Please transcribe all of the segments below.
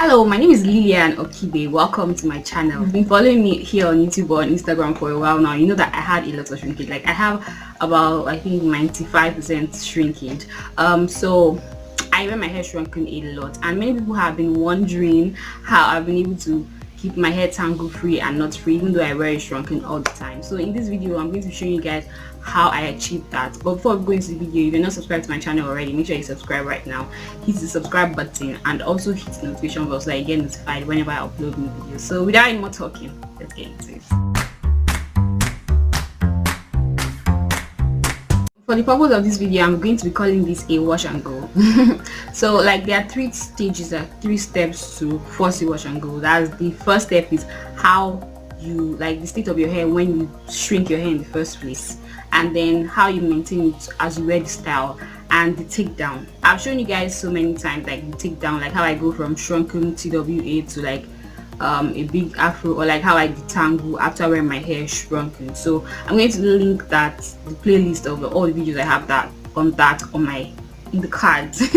Hello, my name is Lillian Okibe. Welcome to my channel. You've been following me here on YouTube or on Instagram for a while now. You know that I had a lot of shrinkage. Like I have about, I think, 95% shrinkage. So I wear my hair shrunken a lot, and many people have been wondering how I've been able to keep my hair tangle free and not free, even though I wear it shrunken all the time. So in this video, I'm going to show you guys how I achieved that. But before we go into the video, if you're not subscribed to my channel already, make sure you subscribe right now. Hit the subscribe button and also hit the notification bell so that you get notified whenever I upload new videos. So without any more talking, let's get into it. For the purpose of this video, I'm going to be calling this a wash and go. So like there are three stages, three steps to force a wash and go. That's the first step is how you like the state of your hair when you shrink your hair in the first place, and then how you maintain it as you wear the style, and the takedown. I've shown you guys so many times like the takedown, like how I go from shrunken TWA to like a big afro, or like how I detangle after wearing my hair shrunken. So I'm going to link that, the playlist of all the videos I have that on my in the cards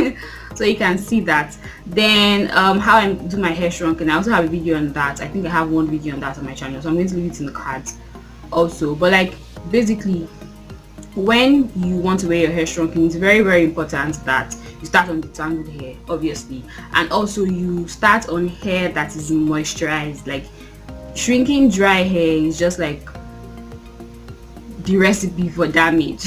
so you can see that. Then how I do my hair shrunken, I also have a video on that. I think I have one video on that on my channel, so I'm going to leave it in the cards also. But like basically, when you want to wear your hair shrunken, it's very, very important that you start on detangled hair, obviously, and also you start on hair that is moisturized. Like shrinking dry hair is just like the recipe for damage.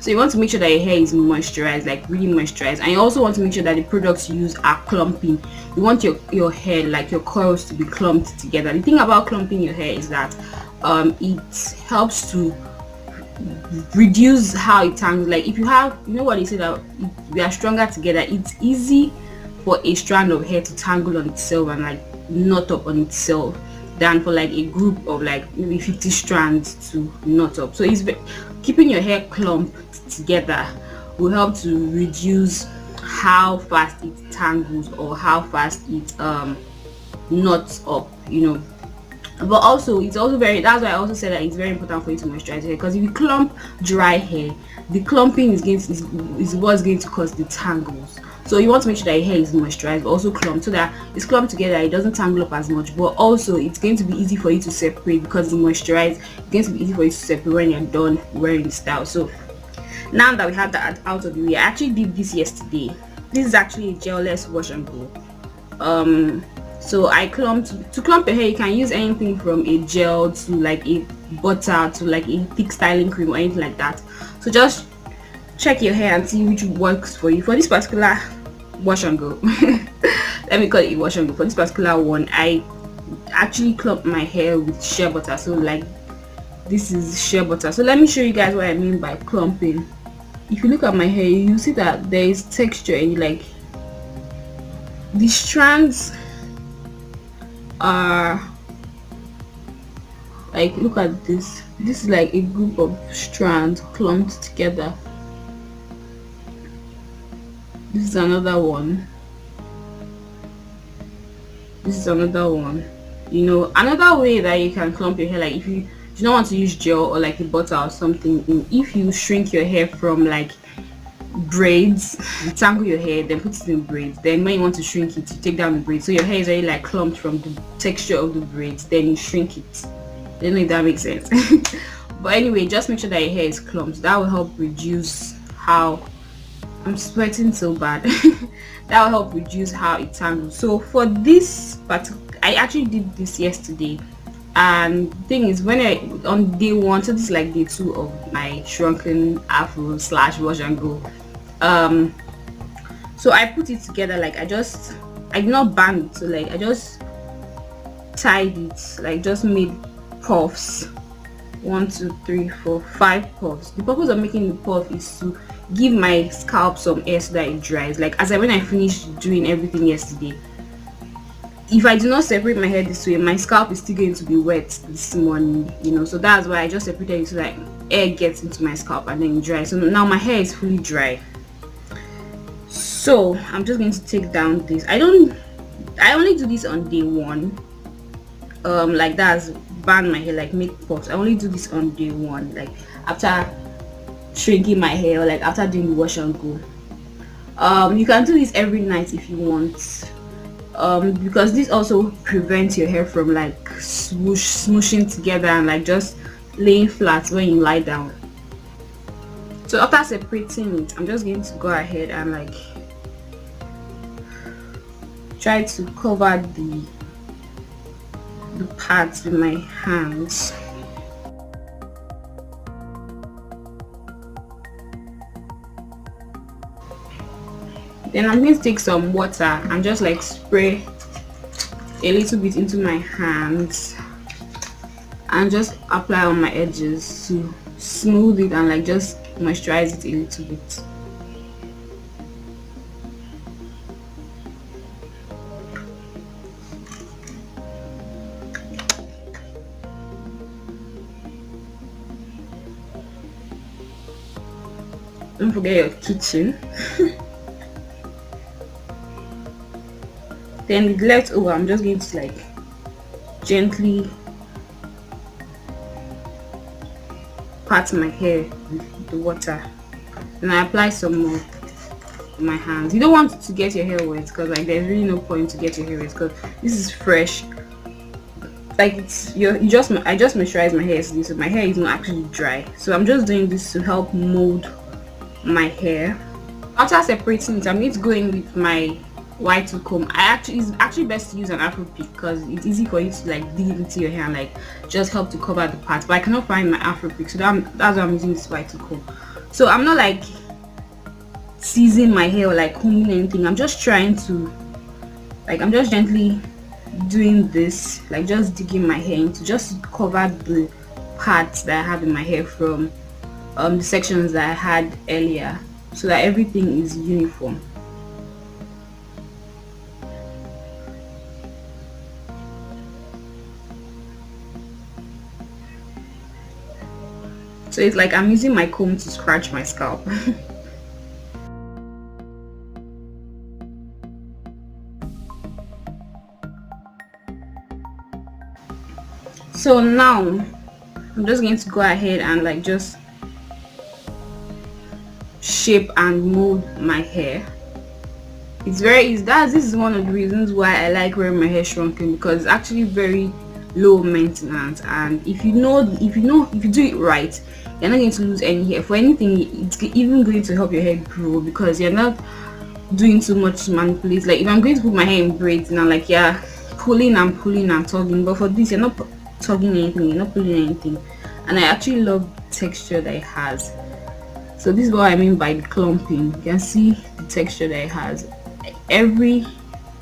So you want to make sure that your hair is moisturized, like really moisturized, and you also want to make sure that the products you use are clumping. You want your hair, like your coils, to be clumped together. The thing about clumping your hair is that it helps to reduce how it tangles. Like if you have, you know what they say, that if we are stronger together, it's easy for a strand of hair to tangle on itself and like knot up on itself than for like a group of like maybe 50 strands to knot up. So it's keeping your hair clumped together will help to reduce how fast it tangles or how fast it knots up, you know. But also it's also that's why I also said that it's very important for you to moisturize your hair, because if you clump dry hair, the clumping is what's going to cause the tangles. So you want to make sure that your hair is moisturized but also clumped, so that it's clumped together, it doesn't tangle up as much, but also it's going to be easy for you to separate because it's moisturized. It's going to be easy for you to separate when you're done wearing the style. So now that we have that out of the way, I actually did this yesterday. This is actually a gel-less wash and go. So I to clump your hair, you can use anything from a gel to like a butter to like a thick styling cream or anything like that. So just check your hair and see which works for you. For this particular wash and go, let me call it a wash and go. For this particular one, I actually clump my hair with shea butter. So like this is shea butter. So let me show you guys what I mean by clumping. If you look at my hair, you see that there is texture in it. Like the strands are like, look at this is like a group of strands clumped together. This is another one, this is another one. You know, another way that you can clump your hair, like if you do not want to use gel or like a butter or something, if you shrink your hair from like braids, you tangle your hair, then put it in braids, then when you want to shrink it, you take down the braids, so your hair is already like clumped from the texture of the braids, then you shrink it. I don't know if that makes sense. But anyway, just make sure that your hair is clumped. That will help reduce how I'm sweating so bad. That will help reduce how it tangles. So for this particular, I actually did this yesterday, and the thing is, when on day one, so this is like day 2 of my shrunken afro / wash and go. So I put it together, like I did not bang it, so like I just tied it, like just made puffs. 1 2 3 4 5 puffs. The purpose of making the puff is to give my scalp some air so that it dries. Like when I finished doing everything yesterday, if I do not separate my hair this way, my scalp is still going to be wet this morning, you know. So that's why I just separated it so that air gets into my scalp and then it dries. So now my hair is fully dry. So I'm just going to take down this. I only do this on day 1. Like that's band my hair, like make puffs. I only do this on day 1, like after shrinking my hair, or like after doing the wash and go. You can do this every night if you want. because this also prevents your hair from like smooshing together and like just laying flat when you lie down. So after separating it, I'm just going to go ahead and like try to cover the parts with my hands. Then I'm going to take some water and just like spray a little bit into my hands and just apply on my edges to smooth it and like just moisturize it a little bit. Don't forget your kitchen. Then with leftover, I'm just going to like gently pat my hair with the water. Then I apply some more on my hands. You don't want to get your hair wet because like there's really no point to get your hair wet because this is fresh. Like I just moisturize my hair yesterday, so my hair is not actually dry. So I'm just doing this to help mold my hair. After separating it, I'm going to go in with my white comb. It's actually best to use an afro pick because it's easy for you to like dig into your hair and like just help to cover the parts, but I cannot find my afro pick, so that's why I'm using this white comb. So I'm not like seizing my hair or like combing anything. I'm just trying to like, I'm just gently doing this, like just digging my hair into just cover the parts that I have in my hair from the sections that I had earlier, so that everything is uniform. So it's like I'm using my comb to scratch my scalp. So now I'm just going to go ahead and like just shape and mold my hair. It's very easy. This is one of the reasons why I like wearing my hair shrunken, because it's actually very low maintenance, and if you do it right, you're not going to lose any hair. For anything, it's even going to help your hair grow because you're not doing too much to manipulate. Like if I'm going to put my hair in braids now, like yeah, pulling and tugging, but for this you're not tugging anything, you're not pulling anything, and I actually love the texture that it has. So this is what I mean by the clumping. You can see the texture that it has. Every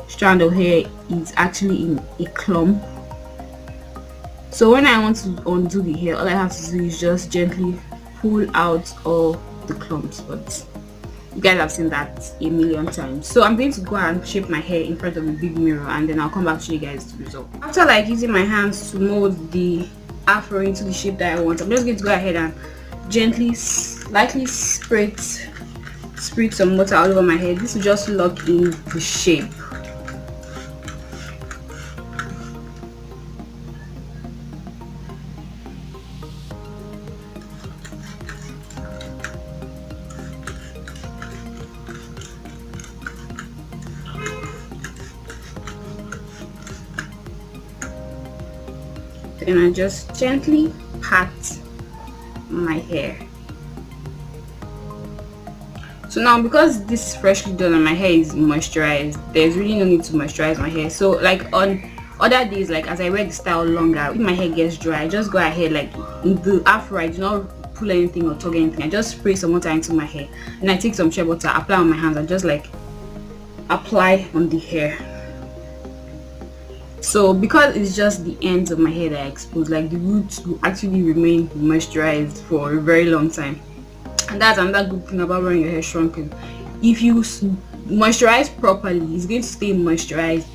strand of hair is actually in a clump. So when I want to undo the hair, all I have to do is just gently pull out all the clumps, but you guys have seen that a million times. So I'm going to go and shape my hair in front of a big mirror, and then I'll come back to you guys the result. After like using my hands to mold the afro into the shape that I want, I'm just going to go ahead and gently, lightly spray some water all over my hair. This will just lock in the shape. Then I just gently pat my hair. So now, because this is freshly done and my hair is moisturized, there's really no need to moisturize my hair. So like on other days, like as I wear the style longer, if my hair gets dry, I just go ahead, like in the afro, I do not pull anything or tug anything. I just spray some water into my hair, and I take some shea butter, apply on my hands, and just like apply on the hair. So because it's just the ends of my hair that I expose, like the roots will actually remain moisturized for a very long time. And that's another good thing about wearing your hair shrunken. If you moisturize properly, it's going to stay moisturized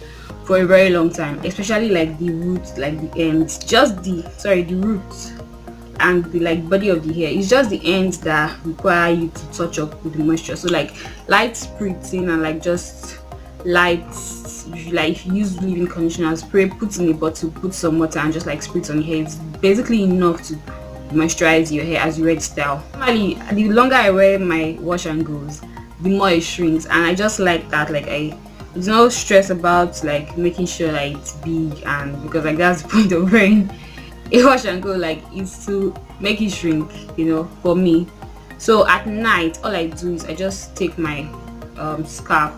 for a very long time, especially like the roots, like the ends, the roots and the like body of the hair. It's just the ends that require you to touch up with the moisture. So like light spritzing and like just light, like if you use leave-in conditioner, spray, put in a bottle, put some water and just like spritz on your hair. It's basically enough to moisturize your hair as you wear the style. Normally, the longer I wear my wash and goes, the more it shrinks, and I just like that. Like I There's no stress about like making sure that it's big, and because like that's the point of wearing a wash and go, like is to make it shrink, for me. So at night all I do is I just take my scarf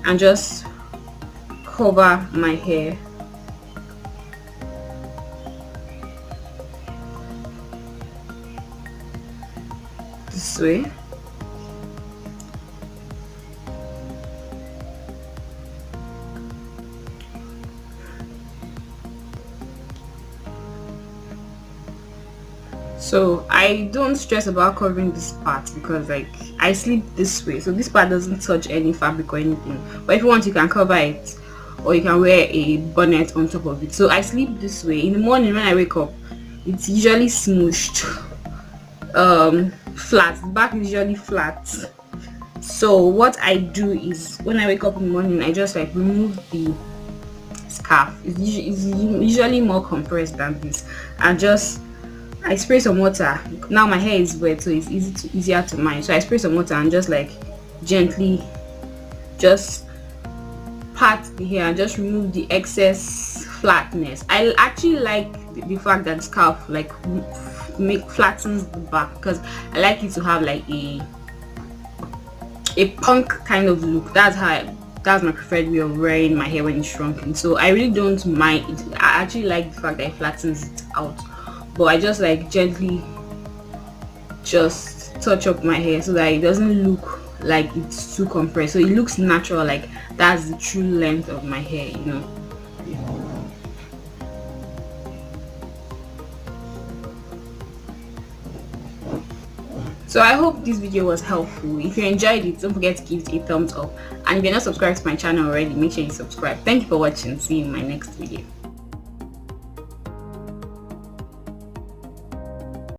and just cover my hair this way. So I don't stress about covering this part because like I sleep this way, so this part doesn't touch any fabric or anything. But if you want, you can cover it, or you can wear a bonnet on top of it. So I sleep this way. In the morning when I wake up, it's usually smooshed, flat. The back is usually flat. So what I do is when I wake up in the morning, I just like remove the scarf. It's usually more compressed than this, and just I spray some water. Now my hair is wet, so it's easier to mind. So I spray some water and just like gently just pat the hair and just remove the excess flatness. I actually like the fact that the scarf like flattens the back, because I like it to have like a punk kind of look. That's my preferred way of wearing my hair when it's shrunken. So I really don't mind it. I actually like the fact that it flattens it out. But I just like gently just touch up my hair so that it doesn't look like it's too compressed, so it looks natural, like that's the true length of my hair, So I hope this video was helpful. If you enjoyed it, don't forget to give it a thumbs up, and if you're not subscribed to my channel already, make sure you subscribe. Thank you for watching. See you in my next video.